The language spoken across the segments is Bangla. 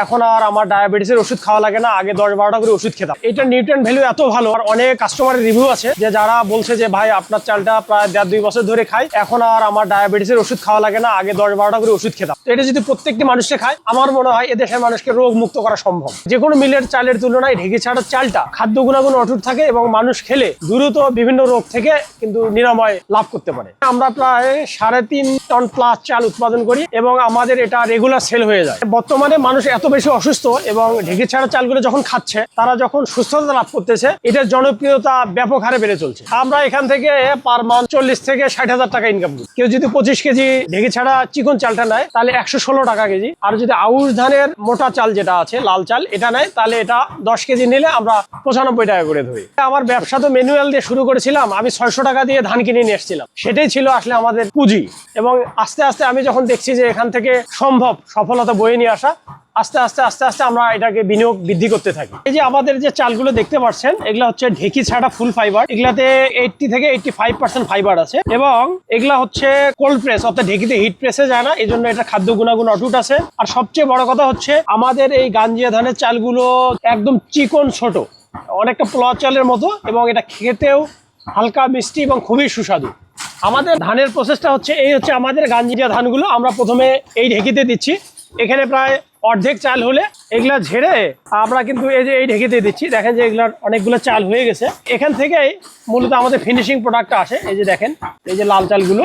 এখন আর আমার ডায়াবেটিসের ওষুধ খাওয়া লাগে না, আগে 10-12টা করে ওষুধ খেতাম। এটা নিউট্রিয়েন্ট ভ্যালু এত ভালো, আর অনেক কাস্টমারের রিভিউ আছে যে যারা বলছে যে ভাই আপনার চালটা প্রায় 1.5-2 বছর ধরে খাই, এখন আর আমার ডায়াবেটিসের ওষুধ খাওয়া লাগে না, আগে 10-12টা করে ওষুধ খেতাম। এটা যদি প্রত্যেকটি মানুষকে খায়, আমার মনে হয় এদেশের মানুষকে রোগ মুক্ত করা সম্ভব। যে কোনো মিলের চালের তুলনায় ঢেঁকি ছাড়ার চালটা খাদ্য গুণাগুণ অটুট থাকে এবং মানুষ খেলে দ্রুত বিভিন্ন রোগ থেকে কিন্তু নিরাময় লাভ করতে পারে। আমরা প্রায় 3.5 টন প্লাস চাল উৎপাদন করি এবং আমাদের এটা রেগুলার সেল হয়ে যায়। বর্তমানে মানুষ এত বেশি অসুস্থ এবং ঢেঁকি ছাড়া চালগুলো যখন খাচ্ছে, তারা যখন সুস্থতা লাভ করতেছে, এটার জনপ্রিয়তা ব্যাপক হারে বেড়ে চলছে। আমরা এখান থেকে পার মান্থ 40 থেকে 60,000 টাকা ইনকাম করি। কেউ যদি 25 কেজি ঢেঁকি ছাড়া চিকন চালটা নেয় তাহলে 116 টাকা কেজি, আর যদি আউশ ধানের মোটা চাল যেটা আছে লাল চাল এটা নেয় তাহলে এটা 10 কেজি নিলে আমরা 95 টাকা করে ধরি। আমার ব্যবসা তো ম্যানুয়াল দিয়ে শুরু করেছিলাম, আমি 600 টাকা দিয়ে ধান কিনে নিয়ে এসেছিলাম, সেটাই ছিল আসলে আমাদের পুঁজি। এবং আস্তে আস্তে আমি যখন দেখছি যে এখান থেকে সম্ভব সফলতা বয়ে নিয়ে আসা, আস্তে আস্তে আমরা এটাকে বিনিয়োগ বৃদ্ধি করতে থাকি। এই যে আমাদের যে চালগুলো দেখতে পাচ্ছেন, এগুলা হচ্ছে ঢেঁকি ছাড়া ফুল ফাইবার। এগুলাতে 80 থেকে 85% ফাইবার আছে এবং এগুলা হচ্ছে কোল্ড প্রেস, অর্থাৎ ঢেঁকিতে হিট প্রেসে যায় না, এই জন্য এটা খাদ্য গুণাগুণ অটুট আছে। আর সবচেয়ে বড় কথা হচ্ছে আমাদের এই গাঞ্জিয়া ধানের চালগুলো একদম চিকন ছোট, অনেকটা পোলাও চালের মতো, এবং এটা খেতেও হালকা মিষ্টি এবং খুবই সুস্বাদু। আমাদের ধানের প্রসেসটা হচ্ছে এই হচ্ছে আমাদের গাঞ্জিয়া ধানগুলো আমরা প্রথমে এই ঢেঁকিতে দিচ্ছি। এখানে প্রায় অর্ধেক চাল হলে এগুলা ঝেড়ে আমরা কিন্তু এই যে এই ঢেঁকিতে দিচ্ছি। দেখেন যে এগুলার অনেকগুলো চাল হয়ে গেছে। এখান থেকেই মূলত আমাদের ফিনিশিং প্রোডাক্টটা আসে। এই যে দেখেন এই যে লাল চালগুলো,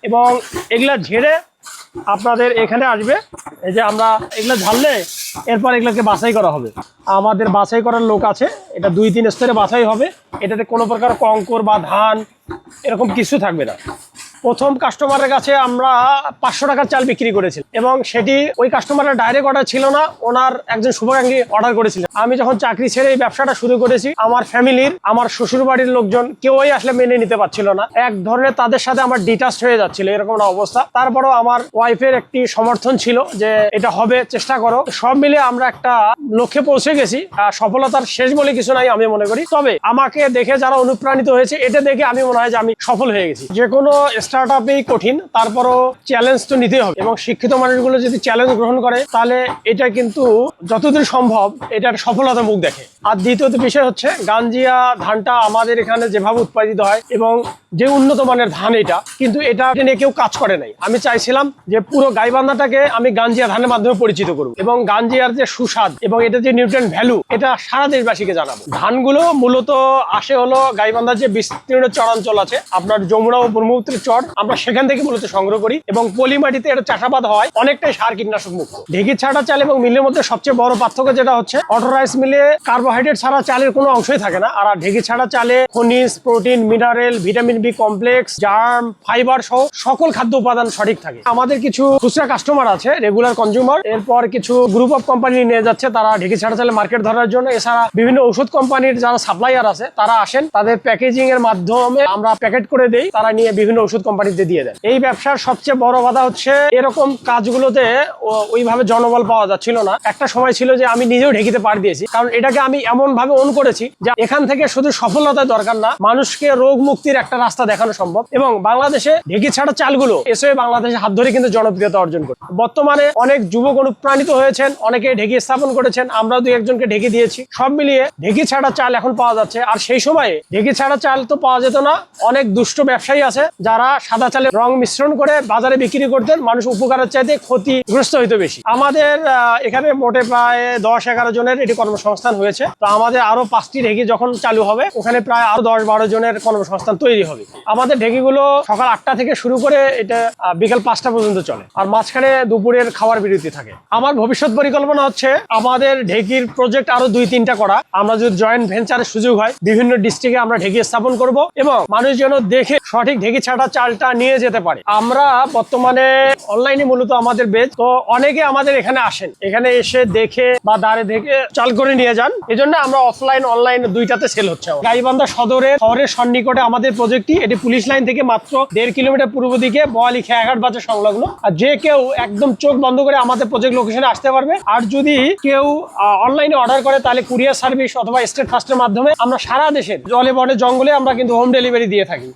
এবং এগুলা ঝেড়ে আপনাদের এখানে আসবে। এই যে আমরা এগুলো ঝাড়লে এরপর এগুলোকে বাছাই করা হবে। আমাদের বাছাই করার লোক আছে, এটা 2-3 স্তরে বাছাই হবে। এটাতে কোনো প্রকার কঙ্কর বা ধান এরকম কিছু থাকবে না। প্রথম কাস্টমারের কাছে আমরা 500 টাকার চাল বিক্রি করেছি এবং সেটি ওই কাস্টমারের ডাইরেক্ট অর্ডার ছিল না, ওনার একজন শুভাকাঙ্ক্ষী অর্ডার করেছিলেন। আমি যখন চাকরি ছেড়ে এই ব্যবসাটা শুরু করেছি, আমার ফ্যামিলির, আমার শ্বশুর বাড়ির লোকজন কেউই আসলে মেনে নিতে পারছিল না। এক ধরনের তাদের সাথে আমার ডিটাচ হয়ে যাচ্ছিল, এরকম একটা অবস্থা। তারপরও আমার ওয়াইফের একটি সমর্থন ছিল যে এটা হবে, চেষ্টা করো। সব মিলে আমরা একটা লক্ষ্যে পৌঁছে গেছি। সফলতার শেষ বলে কিছু নাই আমি মনে করি, তবে আমাকে দেখে যারা অনুপ্রাণিত হয়েছে, এটা দেখে আমি মনে হয় যে আমি সফল হয়ে গেছি। যে কোনো স্টার্টআপই কঠিন, তারপরও চ্যালেঞ্জ তো নিতেই হবে, এবং শিক্ষিত মানুষগুলো যদি চ্যালেঞ্জ গ্রহণ করে তাহলে এটা কিন্তু যতদূর সম্ভব এটার সফলতার মুখ দেখে। আর দ্বিতীয়ত বিষয় হচ্ছে গাঞ্জিয়া ধানটা আমাদের এখানে যেভাবে উৎপাদিত হয় এবং যে উন্নত মানের ধান, এটা কিন্তু এটা নিয়ে কেউ কাজ করে নাই। আমি চাইছিলাম যে পুরো গাইবান্ধাটাকে আমি গাঞ্জিয়া ধানের মাধ্যমে পরিচিত করব এবং গাঞ্জিয়ার যে সুস্বাদ এবং এটা যে নিউট্রিয়েন্ট ভ্যালু, এটা সারা দেশবাসীকে জানাবো। ধানগুলো মূলত আসে হলো গাইবান্ধার যে বিস্তীর্ণ চরাঞ্চল আছে, আপনার যমুনা ও ব্রহ্মপুত্রের চর, আমরা সেখান থেকে মূলত সংগ্রহ করি এবং পলি মাটিতে এটা চাষাবাদ হয়, অনেকটাই সার কীটনাশক মুক্ত। ঢেঁকি ছাড়া চাল এবং মিলের মধ্যে সবচেয়ে বড় পার্থক্য যেটা হচ্ছে, অটো রাইস মিলে কার্বোহাইড্রেট ছাড়া চালের কোনো অংশই থাকে না, আর ঢেঁকি ছাড়া চালে খনিজ, protein, mineral, vitamin B complex, germ, fibre সহ সকল খাদ্য উপাদান সঠিক থাকে। আমাদের কিছু খুচরা কাস্টমার আছে, রেগুলার কনজিউমার, এরপর কিছু গ্রুপ অফ কোম্পানি নিয়ে যাচ্ছে তারা ঢেঁকি ছাড়া চালে মার্কেট ধরার জন্য। এছাড়া বিভিন্ন ওষুধ কোম্পানির যারা সাপ্লাইয়ার আছে তারা আসেন, তাদের প্যাকেজিং এর মাধ্যমে আমরা প্যাকেট করে দেই, তারা নিয়ে বিভিন্ন ওষুধ কোম্পানিতে দিয়ে দেন। এই ব্যবসার সবচেয়ে বড় বাধা হচ্ছে এরকম কাজগুলোতে ওইভাবে জনবল পাওয়া যাচ্ছিল না। একটা সময় ছিল যে আমি নিজেও ঢেঁকিতে পার দিয়েছি, কারণ এটাকে আমি এমন ভাবে অন করেছি যে এখান থেকে শুধু সফলতার দরকার না, মানুষকে রোগ মুক্তির একটা রাস্তা দেখানো সম্ভব। এবং বাংলাদেশে ঢেঁকি ছাড়া চালগুলো এসে বাংলাদেশে হাত ধরে কিন্তু জনপ্রিয়তা অর্জন করে। বর্তমানে অনেক যুবক অনুপ্রাণিত হয়েছেন, অনেকে ঢেঁকি স্থাপন করেছেন, আমরা 2-1 জনকে ঢেঁকি দিয়েছি। সব মিলিয়ে ঢেঁকি ছাড়া চাল এখন পাওয়া যাচ্ছে। আর সেই সময়ে ঢেঁকি ছাড়া চাল তো পাওয়া যেত না, অনেক দুষ্ট ব্যবসায়ী আছে যারা সাদা চালের রং মিশ্রণ করে বাজারে বিক্রি করতেন, মানুষ উপকারের চাইতে ক্ষতিগ্রস্ত হইতো বেশি। আমাদের এখানে মোটে প্রায় 10-11 জনের এটি কর্মসংস্থান হয়েছে। তো আমাদের আরো 5টি ঢেঁকি যখন চালু হবে, ওখানে প্রায় আরো 10-12 জনের কর্মসংস্থান তৈরি হবে। আমাদের ঢেঁকিগুলো সকাল 8টা থেকে শুরু করে এটা বিকাল 5টা পর্যন্ত চলে, আর মাঝখানে দুপুরের খাবার বিরতি থাকে। আমার ভবিষ্যৎ পরিকল্পনা হচ্ছে আমাদের ঢেঁকির প্রজেক্ট আরো 2-3টা করা। আমরা যদি জয়েন্ট ভেঞ্চারের সুযোগ হয়, বিভিন্ন ডিস্ট্রিক্টে আমরা ঢেঁকি স্থাপন করব এবং মানুষ যেন দেখে সঠিক ঢেঁকি ছাড়া চালটা নিয়ে যেতে পারে। আমরা বর্তমানে অনলাইনে মূলত আমাদের বেচ, তো অনেকে আমাদের এখানে আসেন, এখানে এসে দেখে বা দাঁড়ে দেখে চাল করে নিয়ে যান। এজন্য আমরা অফলাইন অনলাইন দুইটাতে সেল হচ্ছে। গাইবান্ধা শহরের সন্নিকটে আমাদের প্রজেক্টটি, এটি পুলিশ লাইন থেকে মাত্র 1.5 কিলোমিটার পূর্ব দিকে বোয়ালি খেয়াঘাট বাজার সংলগ্ন। আর যে কেউ একদম চোখ বন্ধ করে আমাদের প্রজেক্ট লোকেশনে আসতে পারবে। আর যদি কেউ অনলাইনে অর্ডার করে তাহলে কুরিয়ার সার্ভিস অথবা স্টেট ফাস্টের মাধ্যমে আমরা সারা দেশের জলে বনে জঙ্গলে আমরা কিন্তু হোম ডেলিভারি দিয়ে থাকি।